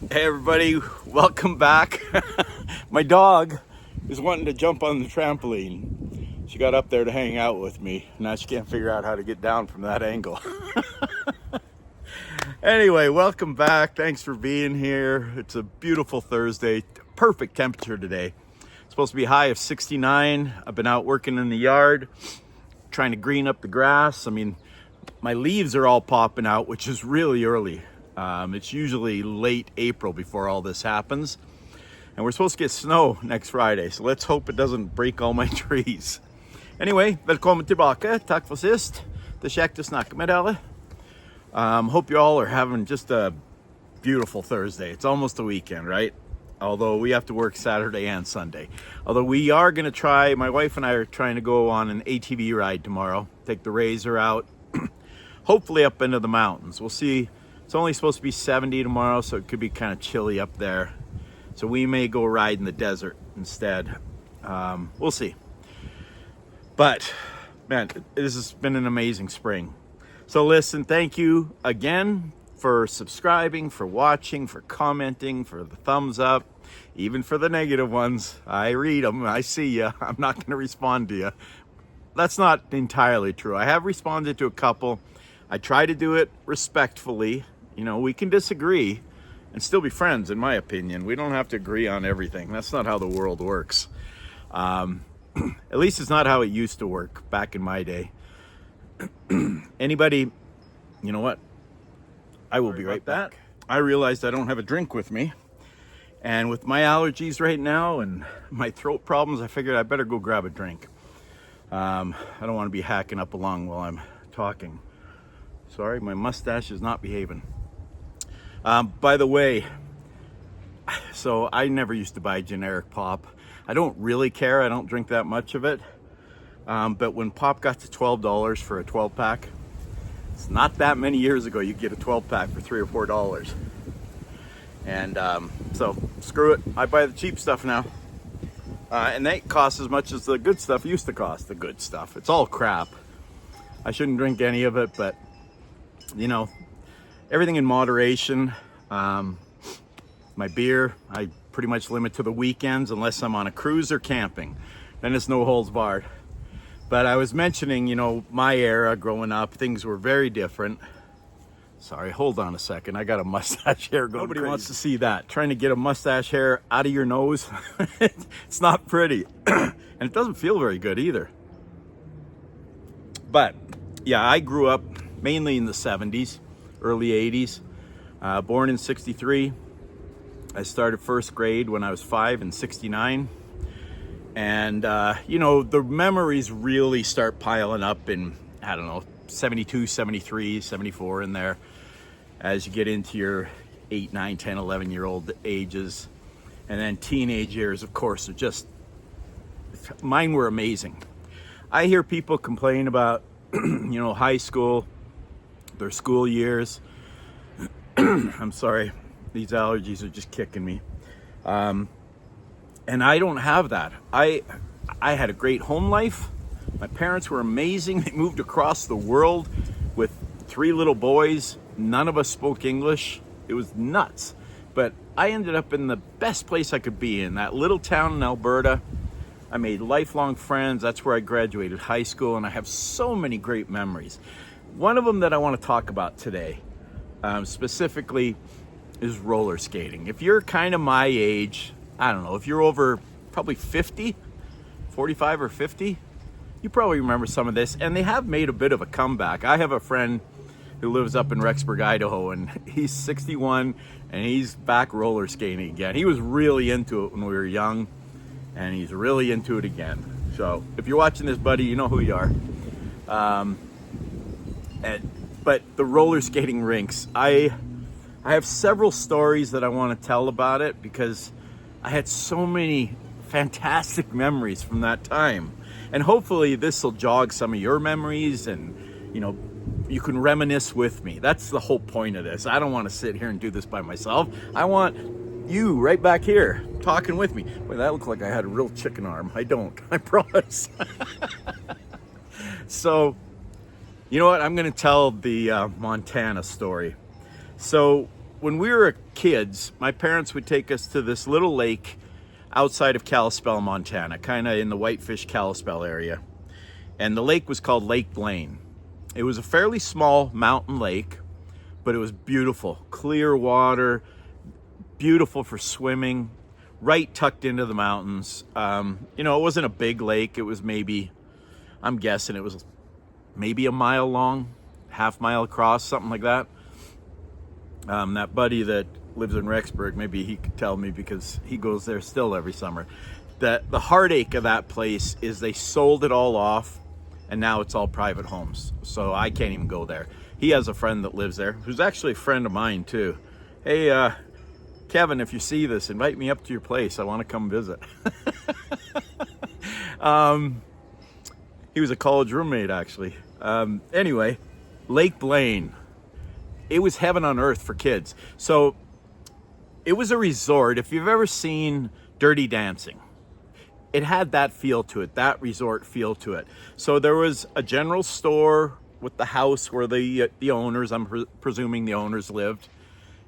Hey everybody, welcome back. My dog is wanting to jump on the trampoline. She got up there to hang out with me. Now she can't figure out how to get down from that angle. Anyway, welcome back. Thanks for being here. It's a beautiful Thursday. Perfect temperature today. It's supposed to be a high of 69. I've been out working in the yard, trying to green up the grass. I mean, my leaves are all popping out, which is really early. It's usually late April before all this happens. And we're supposed to get snow next Friday, so let's hope it doesn't break all my trees. Anyway, välkommen tillbaka. Tack för sist. Det är käckt att snacka med alla. Hope you all are having just a beautiful Thursday. It's almost the weekend, right? Although we have to work Saturday and Sunday. Although we are going to try, my wife and I are trying to go on an ATV ride tomorrow. Take the Razor out, hopefully up into the mountains. We'll see. It's only supposed to be 70 tomorrow, so it could be kind of chilly up there. So we may go ride in the desert instead. We'll see. But, man, this has been an amazing spring. So listen, thank you again for subscribing, for watching, for commenting, for the thumbs up, even for the negative ones. I read them, I see you. I'm not going to respond to you. That's not entirely true. I have responded to a couple. I try to do it respectfully. You know, we can disagree and still be friends, in my opinion. We don't have to agree on everything. That's not how the world works. At least it's not how it used to work back in my day. Anybody, you know what? I will be right back. I realized I don't have a drink with me. And with my allergies right now and my throat problems, I figured I better go grab a drink. I don't want to be hacking up along while I'm talking. Sorry, my mustache is not behaving. By the way, so I never used to buy generic pop. I don't really care. I don't drink that much of it. But when pop got to $12 for a 12 pack, it's not that many years ago you get a 12 pack for $3 or $4. And so screw it. I buy the cheap stuff now. And that costs as much as the good stuff used to cost. The good stuff. It's all crap. I shouldn't drink any of it, but you know, everything in moderation. My beer, I pretty much limit to the weekends unless I'm on a cruise or camping. Then it's no holds barred. But I was mentioning, you know, my era growing up, things were very different. Sorry, hold on a second. I got a mustache hair going. Nobody wants to see that. Trying to get a mustache hair out of your nose. It's not pretty. And it doesn't feel very good either. But yeah, I grew up mainly in the 70s, early 80s. Born in 63. I started first grade when I was 5 in 69. And, you know, the memories really start piling up in, I don't know, 72, 73, 74 in there. As you get into your 8, 9, 10, 11-year-old ages. And then teenage years, of course, are just, mine were amazing. I hear people complain about, you know, high school, their school years. I'm sorry, these allergies are just kicking me. And I don't have that. I had a great home life. My parents were amazing. They moved across the world with 3 little boys. None of us spoke English. It was nuts. But I ended up in the best place I could be in, that little town in Alberta. I made lifelong friends. That's where I graduated high school, and I have so many great memories. One of them that I want to talk about today, specifically, is roller skating. If you're kind of my age, I don't know, if you're over probably 50, 45 or 50, you probably remember some of this, and they have made a bit of a comeback. I have a friend who lives up in Rexburg, Idaho, and he's 61, and he's back roller skating again. He was really into it when we were young, and he's really into it again. So if you're watching this, buddy, you know who you are. But the roller skating rinks, I have several stories that I want to tell about it because I had so many fantastic memories from that time. And hopefully this will jog some of your memories and, you know, you can reminisce with me. That's the whole point of this. I don't want to sit here and do this by myself. I want you right back here talking with me. Boy, that looked like I had a real chicken arm. I don't, I promise. So, you know what? I'm going to tell the Montana story. So when we were kids, my parents would take us to this little lake outside of Kalispell, Montana, kind of in the Whitefish Kalispell area. And the lake was called Lake Blaine. It was a fairly small mountain lake, but it was beautiful. Clear water, beautiful for swimming, right tucked into the mountains. You know, it wasn't a big lake. It was maybe, I'm guessing it was maybe a mile long, half mile across, something like that. That buddy that lives in Rexburg, maybe he could tell me because he goes there still every summer. The heartache of that place is they sold it all off and now it's all private homes. So I can't even go there. He has a friend that lives there who's actually a friend of mine too. Hey, Kevin, if you see this, invite me up to your place. I want to come visit. He was a college roommate actually. Anyway, Lake Blaine. It was heaven on earth for kids. So it was a resort. If you've ever seen Dirty Dancing, it had that feel to it, that resort feel to it. So there was a general store with the house where the owners, I'm presuming the owners lived.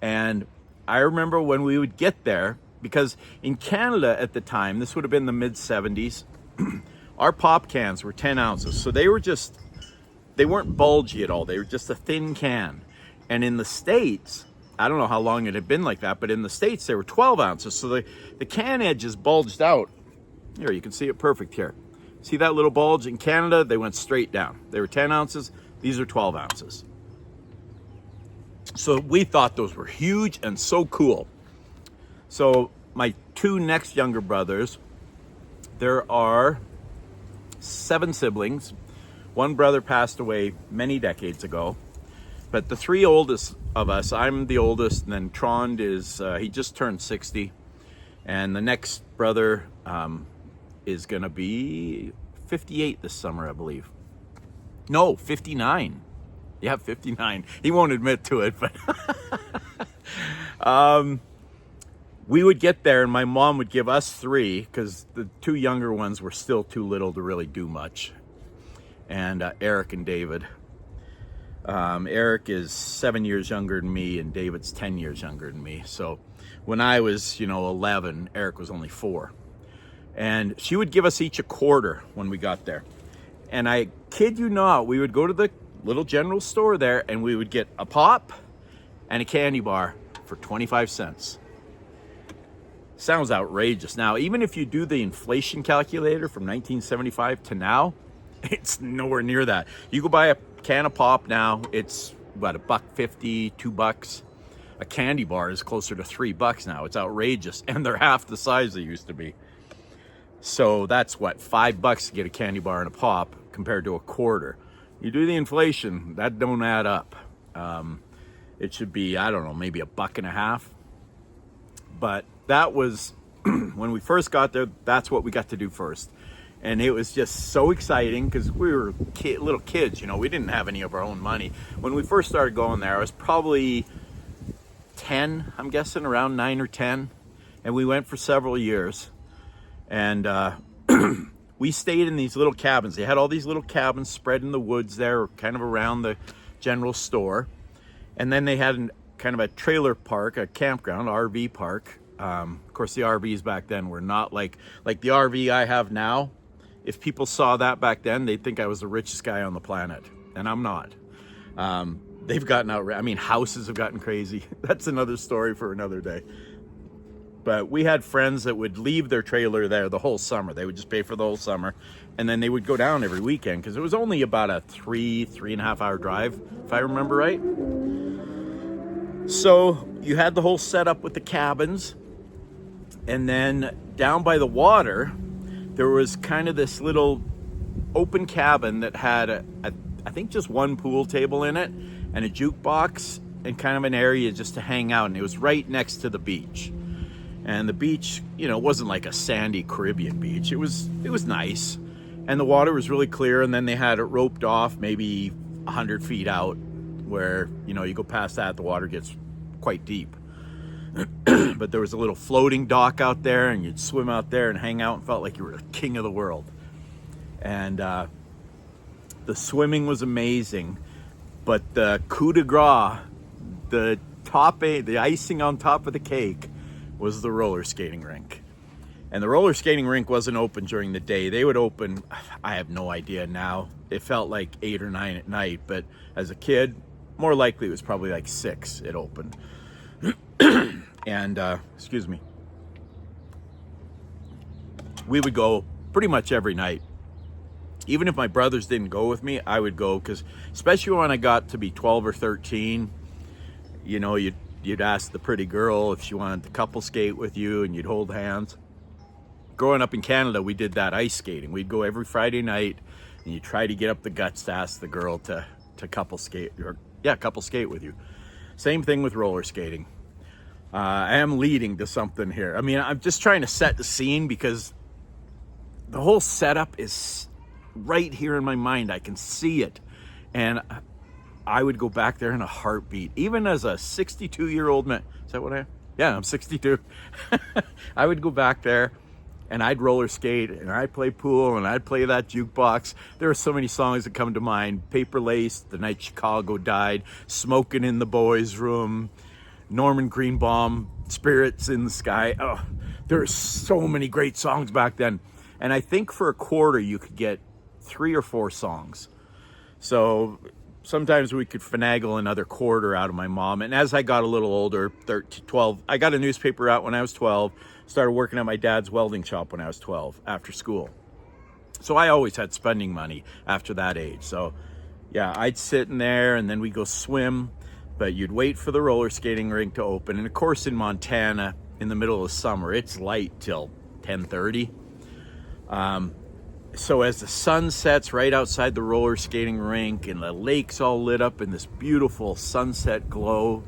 And I remember when we would get there, because in Canada at the time, this would have been the mid 70s, our pop cans were 10 ounces. So they weren't bulgy at all. They were just a thin can. And in the States, I don't know how long it had been like that, but in the States, they were 12 ounces. So the can edges bulged out. Here, you can see it perfect here. See that little bulge? In Canada, they went straight down. They were 10 ounces. These are 12 ounces. So we thought those were huge and so cool. So my two next younger brothers, there are 7 siblings. One brother passed away many decades ago. But the 3 oldest of us, I'm the oldest, and then Trond is, he just turned 60. And the next brother is going to be 58 this summer, I believe. No, 59. Yeah, 59. He won't admit to it, but we would get there and my mom would give us 3 because the 2 younger ones were still too little to really do much. And Eric and David. Eric is 7 years younger than me and David's 10 years younger than me. So when I was, 11, Eric was only 4. And she would give us each a quarter when we got there. And I kid you not, we would go to the little general store there and we would get a pop and a candy bar for 25 cents. Sounds outrageous. Now, even if you do the inflation calculator from 1975 to now, it's nowhere near that. You go buy a can of pop now, it's about $1.50, $2. A candy bar is closer to $3 now. It's outrageous, and they're half the size they used to be. So that's what, $5 to get a candy bar and a pop compared to a quarter. You do the inflation, that don't add up. It should be, I don't know, maybe $1.50. But that was when we first got there. That's what we got to do first. And it was just so exciting because we were little kids, we didn't have any of our own money. When we first started going there, I was probably 10, I'm guessing, around 9 or 10. And we went for several years. And we stayed in these little cabins. They had all these little cabins spread in the woods there, kind of around the general store. And then they had kind of a trailer park, a campground, RV park. Of course, the RVs back then were not like the RV I have now. If people saw that back then, they'd think I was the richest guy on the planet, and I'm not. They've gotten houses have gotten crazy. That's another story for another day. But we had friends that would leave their trailer there the whole summer. They would just pay for the whole summer, and then they would go down every weekend because it was only about a 3.5 hour drive, if I remember right. So you had the whole setup with the cabins, and then down by the water, there was kind of this little open cabin that had I think just one pool table in it and a jukebox and kind of an area just to hang out. And it was right next to the beach. And the beach, wasn't like a sandy Caribbean beach. It was nice. And the water was really clear. And then they had it roped off maybe 100 feet out where, you go past that, the water gets quite deep. But there was a little floating dock out there, and you'd swim out there and hang out and felt like you were the king of the world. And the swimming was amazing, but the coup de grace, the the icing on top of the cake was the roller skating rink. And the roller skating rink wasn't open during the day. They would open, I have no idea now. It felt like 8 or 9 at night, but as a kid, more likely it was probably like 6 it opened. And, excuse me. We would go pretty much every night. Even if my brothers didn't go with me, I would go, because especially when I got to be 12 or 13, you know, you'd ask the pretty girl if she wanted to couple skate with you, and you'd hold hands. Growing up in Canada, we did that ice skating. We'd go every Friday night, and you try to get up the guts to ask the girl to couple skate, or couple skate with you. Same thing with roller skating. I am leading to something here. I mean, I'm just trying to set the scene, because the whole setup is right here in my mind. I can see it, and I would go back there in a heartbeat. Even as a 62-year-old man. Is that what I am? Yeah, I'm 62. I would go back there, and I'd roller skate, and I'd play pool, and I'd play that jukebox. There are so many songs that come to mind. Paper Lace, The Night Chicago Died, Smoking in the Boys' Room, Norman Greenbaum, Spirits in the Sky. Oh, there are so many great songs back then. And I think for a quarter, you could get 3 or 4 songs. So sometimes we could finagle another quarter out of my mom. And as I got a little older, 13, 12, I got a newspaper out when I was 12, started working at my dad's welding shop when I was 12 after school. So I always had spending money after that age. So yeah, I'd sit in there, and then we'd go swim, but you'd wait for the roller skating rink to open. And of course in Montana, in the middle of summer, it's light till 10:30. So as the sun sets right outside the roller skating rink, and the lake's all lit up in this beautiful sunset glow,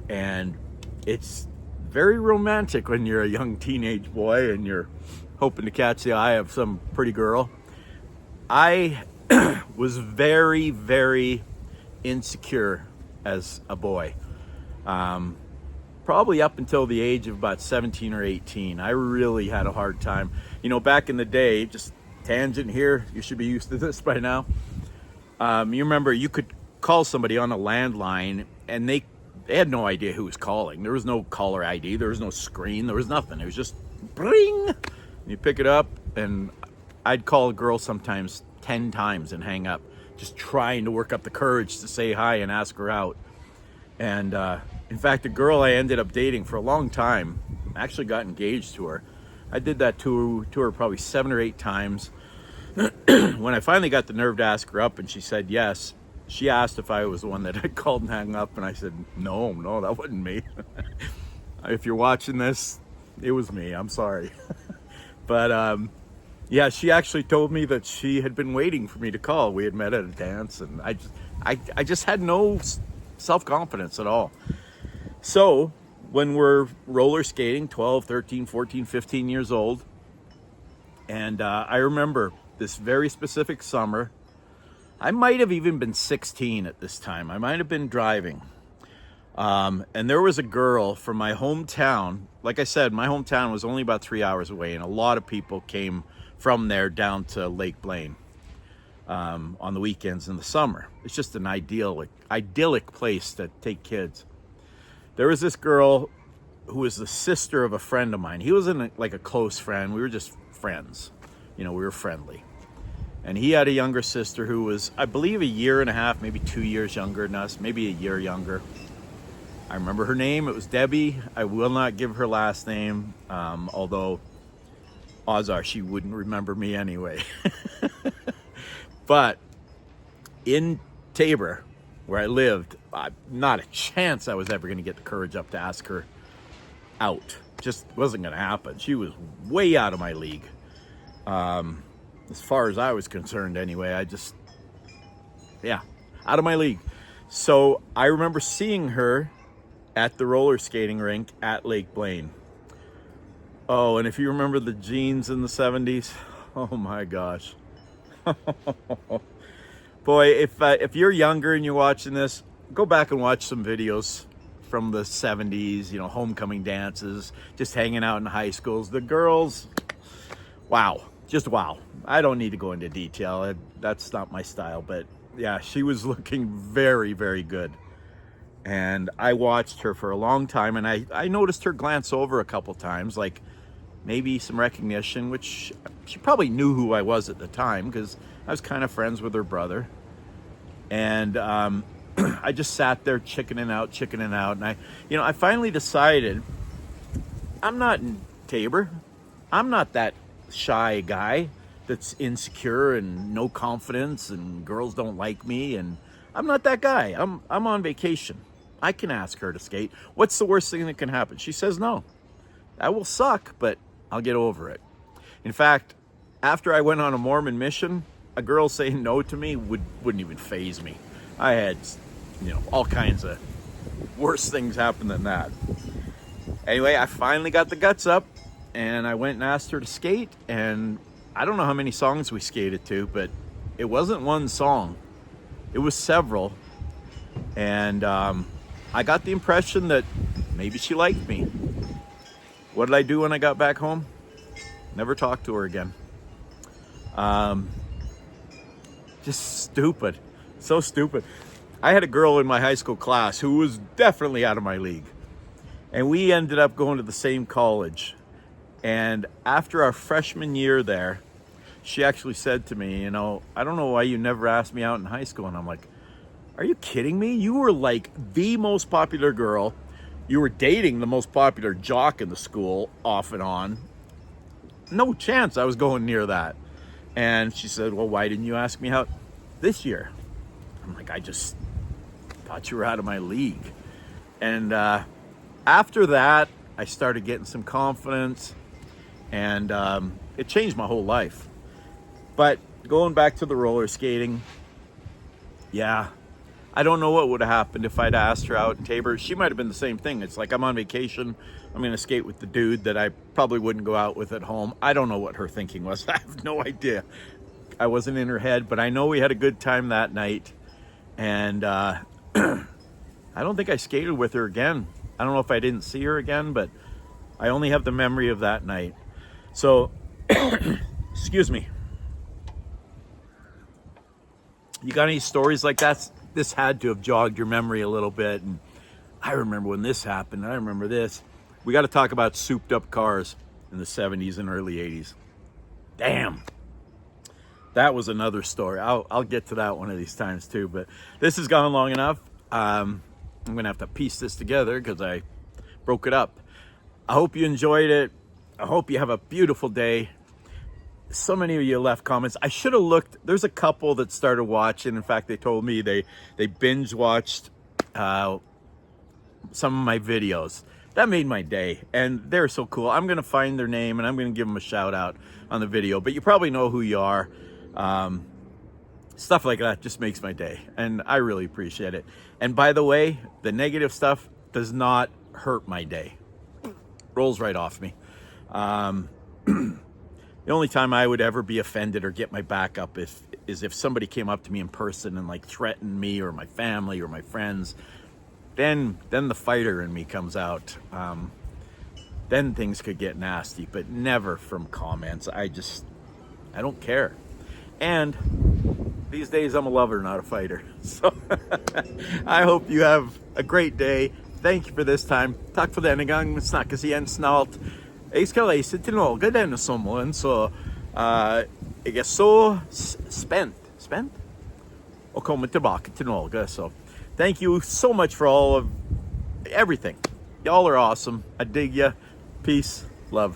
and it's very romantic when you're a young teenage boy and you're hoping to catch the eye of some pretty girl. I was very, very insecure as a boy. Probably up until the age of about 17 or 18. I really had a hard time. You know, back in the day, just tangent here, you should be used to this by now. You remember you could call somebody on a landline, and they had no idea who was calling. There was no caller ID, there was no screen, there was nothing. It was just bring. And you pick it up, and I'd call a girl sometimes 10 times and hang up, just trying to work up the courage to say hi and ask her out. And in fact, the girl I ended up dating for a long time, actually got engaged to her. I did that to her probably 7 or 8 times. When I finally got the nerve to ask her up and she said yes, she asked if I was the one that had called and hung up, and I said, no, that wasn't me. If you're watching this, it was me, I'm sorry. But yeah, she actually told me that she had been waiting for me to call. We had met at a dance, and I just had no self-confidence at all. So when we're roller skating, 12, 13, 14, 15 years old, and I remember this very specific summer, I might have even been 16 at this time. I might have been driving. And there was a girl from my hometown. Like I said, my hometown was only about 3 hours away, and a lot of people came from there down to Lake Blaine on the weekends in the summer. It's just an idyllic place to take kids. There was this girl who was the sister of a friend of mine. He wasn't like a close friend. We were just friends. You know, we were friendly. And he had a younger sister who was, I believe, 1.5 years, maybe 2 years younger than us, maybe a year younger. I remember her name. It was Debbie. I will not give her last name, although odds are she wouldn't remember me anyway. But in Tabor, where I lived, not a chance I was ever going to get the courage up to ask her out. Just wasn't going to happen. She was way out of my league. As far as I was concerned anyway, out of my league. So I remember seeing her at the roller skating rink at Lake Blaine. Oh, and if you remember the jeans in the 70s, oh my gosh. Boy, if you're younger and you're watching this, go back and watch some videos from the 70s, you know, homecoming dances, just hanging out in high schools. The girls, wow, just wow. I don't need to go into detail. That's not my style, but yeah, she was looking very, very good. And I watched her for a long time, and I noticed her glance over a couple times, like maybe some recognition, which she probably knew who I was at the time because I was kind of friends with her brother. And I just sat there chickening out. And I finally decided I'm not in Tabor. I'm not that shy guy that's insecure and no confidence and girls don't like me. And I'm not that guy. I'm on vacation. I can ask her to skate. What's the worst thing that can happen? She says no. That will suck, but I'll get over it. In fact, after I went on a Mormon mission, a girl saying no to me wouldn't even faze me. I had, all kinds of worse things happen than that. Anyway, I finally got the guts up, and I went and asked her to skate, and I don't know how many songs we skated to, but it wasn't one song. It was several, and I got the impression that maybe she liked me. What did I do when I got back home? Never talked to her again. Just stupid. So stupid. I had a girl in my high school class who was definitely out of my league. And we ended up going to the same college. And after our freshman year there, she actually said to me, I don't know why you never asked me out in high school. And I'm like, are you kidding me? You were like the most popular girl. You were dating the most popular jock in the school off and on. No chance I was going near that. And she said, well, why didn't you ask me out this year? I'm like, I just thought you were out of my league. And after that, I started getting some confidence, and it changed my whole life. But going back to the roller skating, yeah, I don't know what would have happened if I'd asked her out in Tabor. She might have been the same thing. It's like, I'm on vacation. I'm going to skate with the dude that I probably wouldn't go out with at home. I don't know what her thinking was. I have no idea. I wasn't in her head, but I know we had a good time that night. And I don't think I skated with her again. I don't know if I didn't see her again, but I only have the memory of that night. So, excuse me. You got any stories like that? This had to have jogged your memory a little bit. And I remember when this happened. I remember this. We got to talk about souped up cars in the 70s and early 80s. Damn. That was another story. I'll get to that one of these times too. But this has gone long enough. I'm going to have to piece this together because I broke it up. I hope you enjoyed it. I hope you have a beautiful day. So many of you left comments. I should have looked. There's a couple that started watching. In fact, they told me they binge watched some of my videos. That made my day, and they're so cool. I'm going to find their name, and I'm going to give them a shout out on the video, but you probably know who you are. Stuff like that just makes my day, and I really appreciate it. And by the way, the negative stuff does not hurt my day. Rolls right off me. The only time I would ever be offended or get my back up is if somebody came up to me in person and like threatened me or my family or my friends. Then the fighter in me comes out. Then things could get nasty, but never from comments. I don't care. And these days I'm a lover, not a fighter. So I hope you have a great day. Thank you for this time. Tack för denna gång. Vi snackas igen snart. Jag ska resa till Norge denna sommaren, så jag är så spänd och kommer tillbaka till Norge. So thank you so much for all of everything. Y'all are awesome. I dig ya. Peace. Love.